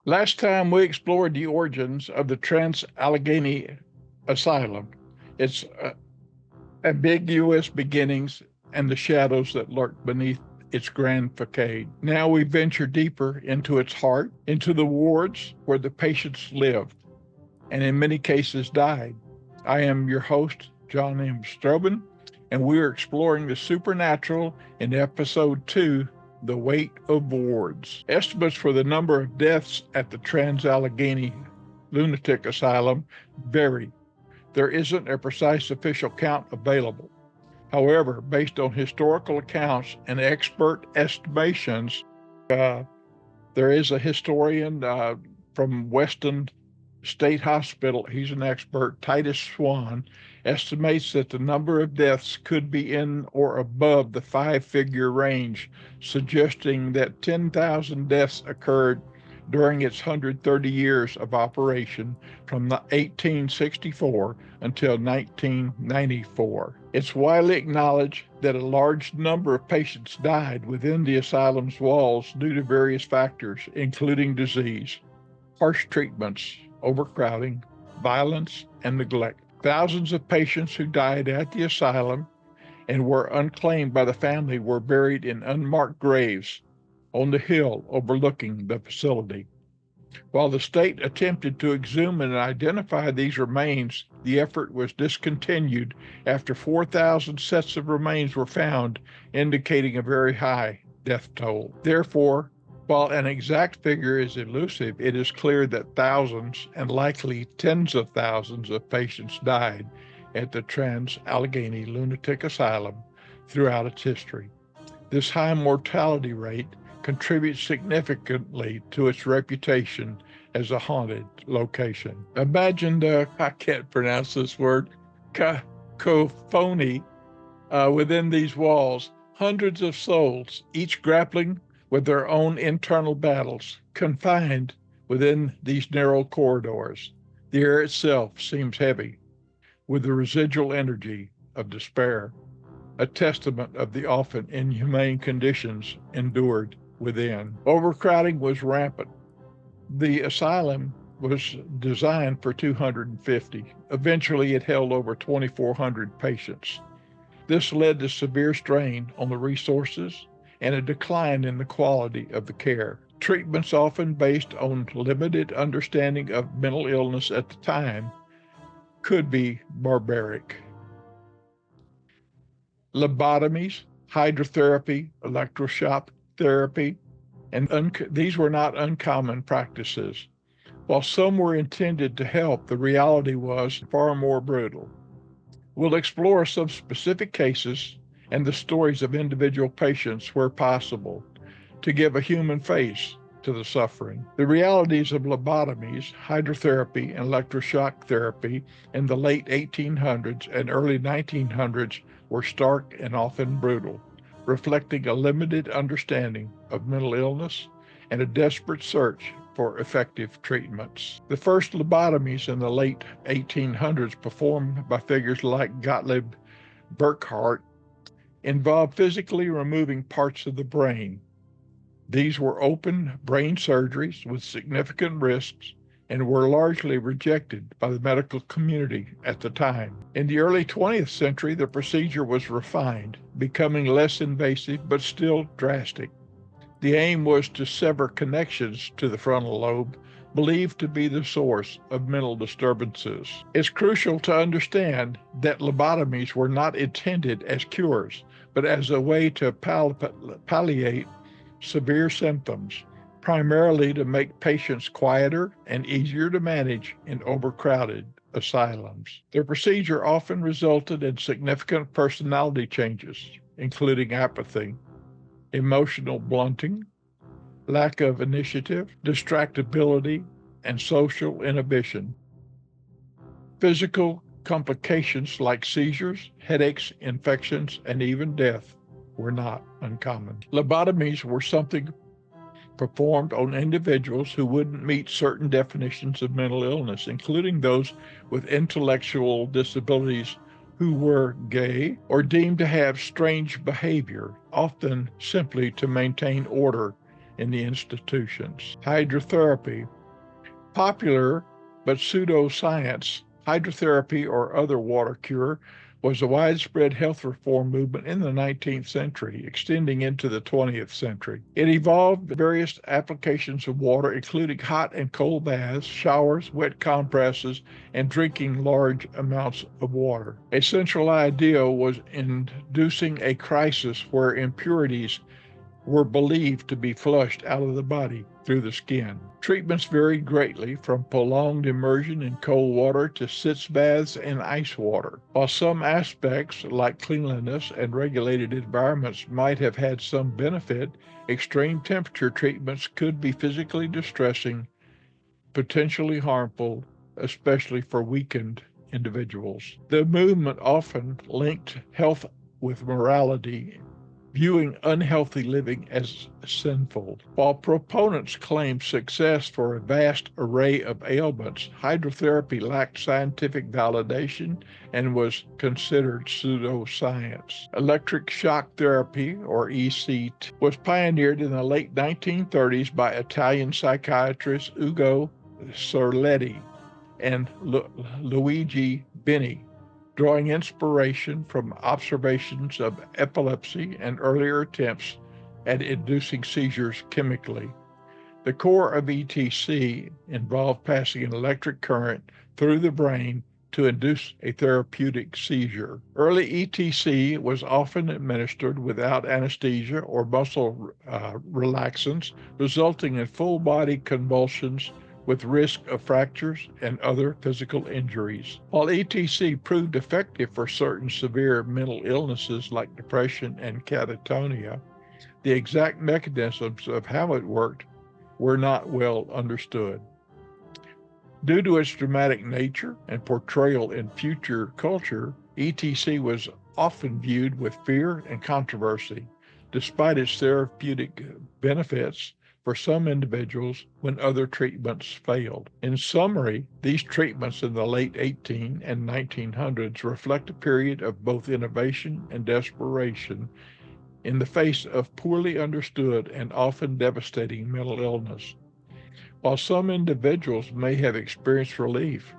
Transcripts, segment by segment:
Last time we explored the origins of the Trans-Allegheny Asylum, its ambiguous beginnings, and the shadows that lurk beneath its grand facade. Now we venture deeper into its heart, into the wards where the patients lived, and in many cases died. I am your host, John M. Strobin, and we are exploring the supernatural in episode 2, The Weight of Wards. Estimates for the number of deaths at the Trans-Allegheny Lunatic Asylum vary. There isn't a precise official count available. However, based on historical accounts and expert estimations, there is a historian from Weston State Hospital, he's an expert, Titus Swan, estimates that the number of deaths could be in or above the 5-figure range, suggesting that 10,000 deaths occurred during its 130 years of operation from 1864 until 1994. It's widely acknowledged that a large number of patients died within the asylum's walls due to various factors, including disease, harsh treatments, overcrowding, violence, and neglect. Thousands of patients who died at the asylum and were unclaimed by the family were buried in unmarked graves on the hill overlooking the facility. While the state attempted to exhume and identify these remains, the effort was discontinued after 4,000 sets of remains were found, indicating a very high death toll. Therefore, while an exact figure is elusive, it is clear that thousands and likely tens of thousands of patients died at the Trans-Allegheny Lunatic Asylum throughout its history. This high mortality rate contributes significantly to its reputation as a haunted location. Imagine I can't pronounce this word, cacophony within these walls, hundreds of souls, each grappling with their own internal battles, confined within these narrow corridors. The air itself seems heavy with the residual energy of despair, a testament of the often inhumane conditions endured within. Overcrowding was rampant. The asylum was designed for 250. Eventually, it held over 2,400 patients. This led to severe strain on the resources and a decline in the quality of the care. Treatments often based on limited understanding of mental illness at the time could be barbaric. Lobotomies, hydrotherapy, electroshock therapy, and these were not uncommon practices. While some were intended to help, the reality was far more brutal. We'll explore some specific cases and the stories of individual patients where possible to give a human face to the suffering. The realities of lobotomies, hydrotherapy, and electroshock therapy in the late 1800s and early 1900s were stark and often brutal, reflecting a limited understanding of mental illness and a desperate search for effective treatments. The first lobotomies in the late 1800s, performed by figures like Gottlieb Burckhardt, involved physically removing parts of the brain. These were open brain surgeries with significant risks and were largely rejected by the medical community at the time. In the early 20th century, the procedure was refined, becoming less invasive but still drastic. The aim was to sever connections to the frontal lobe, believed to be the source of mental disturbances. It's crucial to understand that lobotomies were not intended as cures, but as a way to palliate severe symptoms, primarily to make patients quieter and easier to manage in overcrowded asylums. The procedure often resulted in significant personality changes, including apathy, emotional blunting, lack of initiative, distractibility, and social inhibition. Physical complications like seizures, headaches, infections, and even death were not uncommon. Lobotomies were something performed on individuals who wouldn't meet certain definitions of mental illness, including those with intellectual disabilities who were gay or deemed to have strange behavior, often simply to maintain order in the institutions. Hydrotherapy popular but pseudoscience, hydrotherapy or other water cure was a widespread health reform movement in the 19th century, extending into the 20th century. It evolved various applications of water, including hot and cold baths, showers, wet compresses, and drinking large amounts of water. A central idea was inducing a crisis where impurities were believed to be flushed out of the body through the skin. Treatments varied greatly, from prolonged immersion in cold water to sitz baths and ice water. While some aspects, like cleanliness and regulated environments, might have had some benefit, extreme temperature treatments could be physically distressing, potentially harmful, especially for weakened individuals. The movement often linked health with morality, viewing unhealthy living as sinful. While proponents claimed success for a vast array of ailments, hydrotherapy lacked scientific validation and was considered pseudoscience. Electric shock therapy, or ECT, was pioneered in the late 1930s by Italian psychiatrists Ugo Cerletti and Luigi Bini, drawing inspiration from observations of epilepsy and earlier attempts at inducing seizures chemically. The core of ETC involved passing an electric current through the brain to induce a therapeutic seizure. Early ETC was often administered without anesthesia or muscle relaxants, resulting in full-body convulsions with risk of fractures and other physical injuries. While ETC proved effective for certain severe mental illnesses like depression and catatonia, the exact mechanisms of how it worked were not well understood. Due to its dramatic nature and portrayal in future culture, ETC was often viewed with fear and controversy, despite its therapeutic benefits for some individuals when other treatments failed. In summary, these treatments in the late 1800s and 1900s reflect a period of both innovation and desperation in the face of poorly understood and often devastating mental illness. While some individuals may have experienced relief,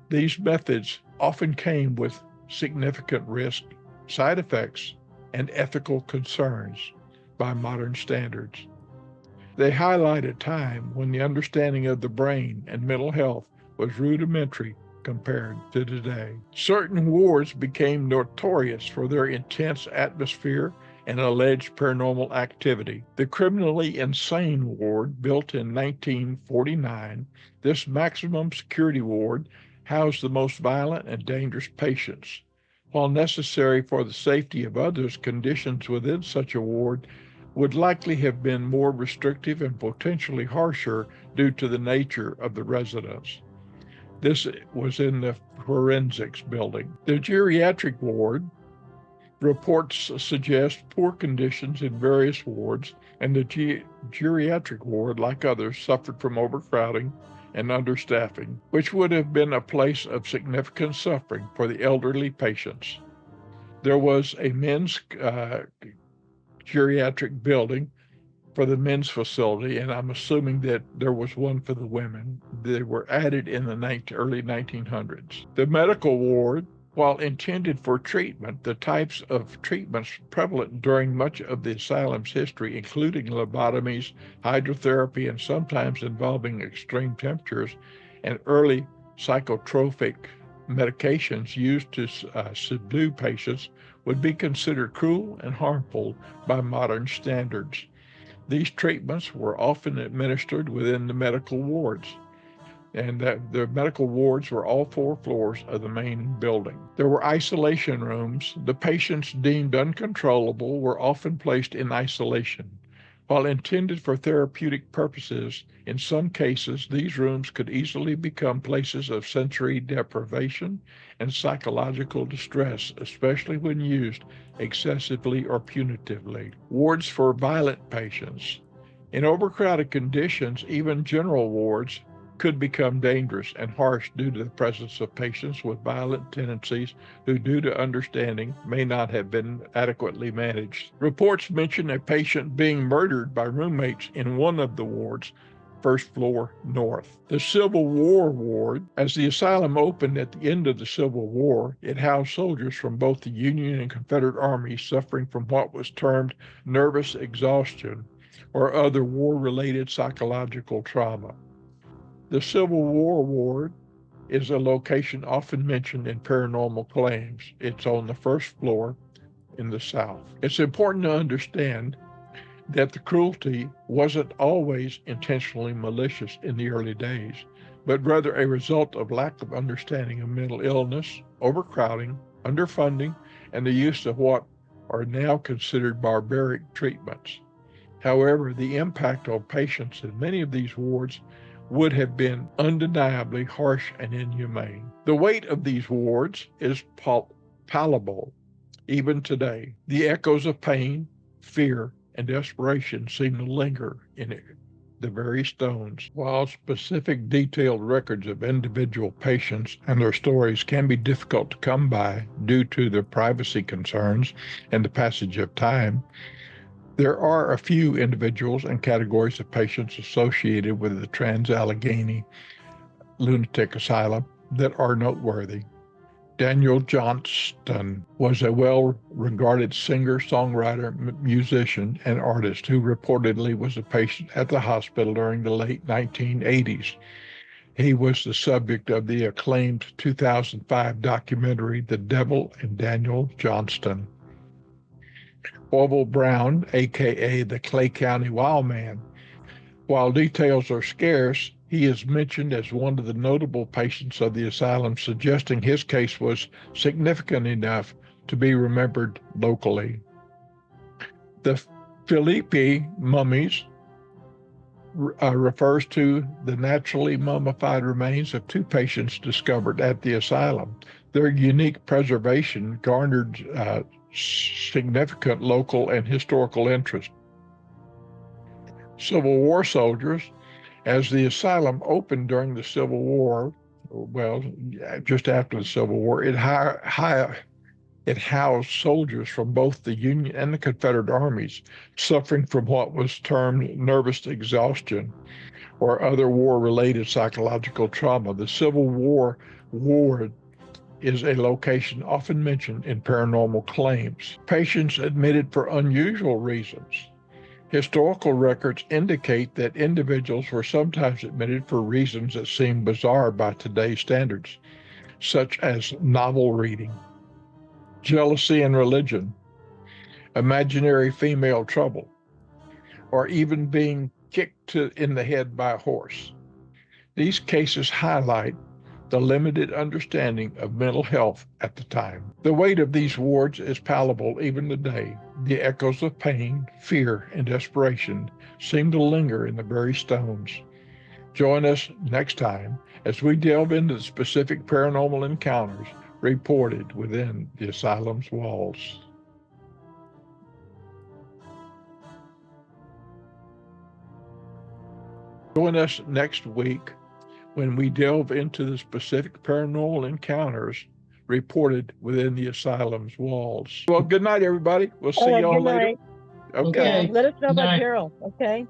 these methods often came with significant risk, side effects, and ethical concerns by modern standards. They highlight a time when the understanding of the brain and mental health was rudimentary compared to today. Certain wards became notorious for their intense atmosphere and alleged paranormal activity. The criminally insane ward, built in 1949, this maximum security ward housed the most violent and dangerous patients. While necessary for the safety of others, conditions within such a ward would likely have been more restrictive and potentially harsher due to the nature of the residents. This was in the forensics building. The geriatric ward, reports suggest poor conditions in various wards, and the geriatric ward, like others, suffered from overcrowding and understaffing, which would have been a place of significant suffering for the elderly patients. There was a men's geriatric building for the men's facility, and I'm assuming that there was one for the women. They were added in the early 1900s. The medical ward, while intended for treatment, the types of treatments prevalent during much of the asylum's history, including lobotomies, hydrotherapy, and sometimes involving extreme temperatures, and early psychotropic medications used to subdue patients, would be considered cruel and harmful by modern standards. These treatments were often administered within the medical wards, and the medical wards were all 4 floors of the main building. There were isolation rooms. The patients deemed uncontrollable were often placed in isolation. While intended for therapeutic purposes, in some cases, these rooms could easily become places of sensory deprivation and psychological distress, especially when used excessively or punitively. Wards for violent patients. In overcrowded conditions, even general wards could become dangerous and harsh due to the presence of patients with violent tendencies who, due to understanding, may not have been adequately managed. Reports mention a patient being murdered by roommates in one of the wards, first floor north. The Civil War ward, as the asylum opened at the end of the Civil War, it housed soldiers from both the Union and Confederate armies suffering from what was termed nervous exhaustion or other war-related psychological trauma. The Civil War ward is a location often mentioned in paranormal claims. It's on the first floor in the South. It's important to understand that the cruelty wasn't always intentionally malicious in the early days, but rather a result of lack of understanding of mental illness, overcrowding, underfunding, and the use of what are now considered barbaric treatments. However, the impact on patients in many of these wards would have been undeniably harsh and inhumane. The weight of these wards is palpable even today. The echoes of pain, fear, and desperation seem to linger in the very stones. While specific detailed records of individual patients and their stories can be difficult to come by due to their privacy concerns and the passage of time, there are a few individuals and categories of patients associated with the Trans-Allegheny Lunatic Asylum that are noteworthy. Daniel Johnston was a well-regarded singer, songwriter, musician, and artist who reportedly was a patient at the hospital during the late 1980s. He was the subject of the acclaimed 2005 documentary, The Devil and Daniel Johnston. Orville Brown, aka the Clay County Wild Man. While details are scarce, he is mentioned as one of the notable patients of the asylum, suggesting his case was significant enough to be remembered locally. The Philippi mummies refers to the naturally mummified remains of two patients discovered at the asylum. Their unique preservation garnered significant local and historical interest. Civil War soldiers, as the asylum opened during the Civil War, well, just after the Civil War, it housed soldiers from both the Union and the Confederate armies suffering from what was termed nervous exhaustion or other war-related psychological trauma. The Civil War ward is a location often mentioned in paranormal claims. Patients admitted for unusual reasons. Historical records indicate that individuals were sometimes admitted for reasons that seem bizarre by today's standards, such as novel reading, jealousy and religion, imaginary female trouble, or even being kicked in the head by a horse. These cases highlight the limited understanding of mental health at the time. The weight of these wards is palpable even today. The echoes of pain, fear, and desperation seem to linger in the very stones. Join us next time as we delve into the specific paranormal encounters reported within the asylum's walls. Join us next week when we delve into the specific paranormal encounters reported within the asylum's walls. Well, good night, everybody. We'll see y'all later. Okay. Okay. Let us know about Carol. Okay.